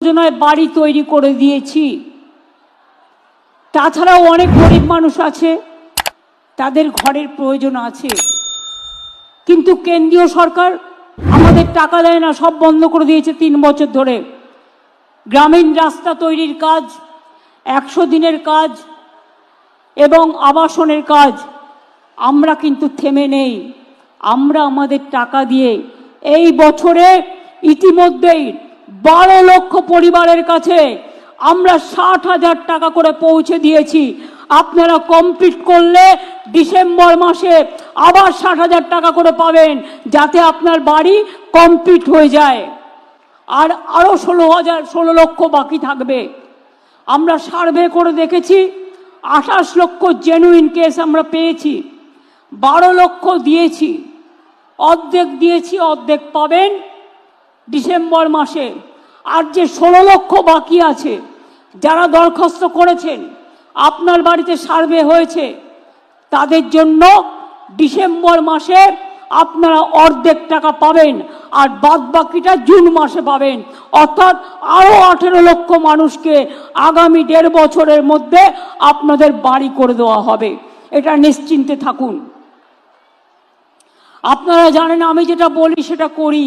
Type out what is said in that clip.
যোজনায় বাড়ি তৈরি করে দিয়েছি। তাছাড়াও অনেক গরিব মানুষ আছে, তাদের ঘরের প্রয়োজন আছে, কিন্তু কেন্দ্রীয় সরকার আমাদের টাকা দেয় না, সব বন্ধ করে দিয়েছে 3 বছর ধরে। গ্রামীণ রাস্তা তৈরির কাজ, 100 দিনের কাজ এবং আবাসনের কাজ আমরা কিন্তু থেমে নেই। আমরা আমাদের টাকা দিয়ে এই বছরে ইতিমধ্যেই 12 লক্ষ পরিবারের কাছে আমরা 60,000 টাকা করে পৌঁছে দিয়েছি। আপনারা কমপ্লিট করলে ডিসেম্বর মাসে আবার 60,000 টাকা করে পাবেন, যাতে আপনার বাড়ি কমপ্লিট হয়ে যায়। আর আরো 16 লক্ষ বাকি থাকবে। আমরা সার্ভে করে দেখেছি, 28 লক্ষ জেনুইন কেস আমরা পেয়েছি, 12 লক্ষ দিয়েছি, অর্ধেক দিয়েছি, অর্ধেক পাবেন ডিসেম্বর মাসে। আর যে 16 লক্ষ বাকি আছে, যারা দরখাস্ত করেছেন, আপনার বাড়িতে সার্ভে হয়েছে, তাদের জন্য ডিসেম্বর মাসে আপনারা অর্ধেক টাকা পাবেন, আর বাদ বাকিটা জুন মাসে পাবেন। অর্থাৎ আরো 18 লক্ষ মানুষকে আগামী 1.5 বছরের মধ্যে আপনাদের বাড়ি করে দেওয়া হবে। এটা নিশ্চিন্তে থাকুন। আপনারা জানেন আমি যেটা বলি সেটা করি।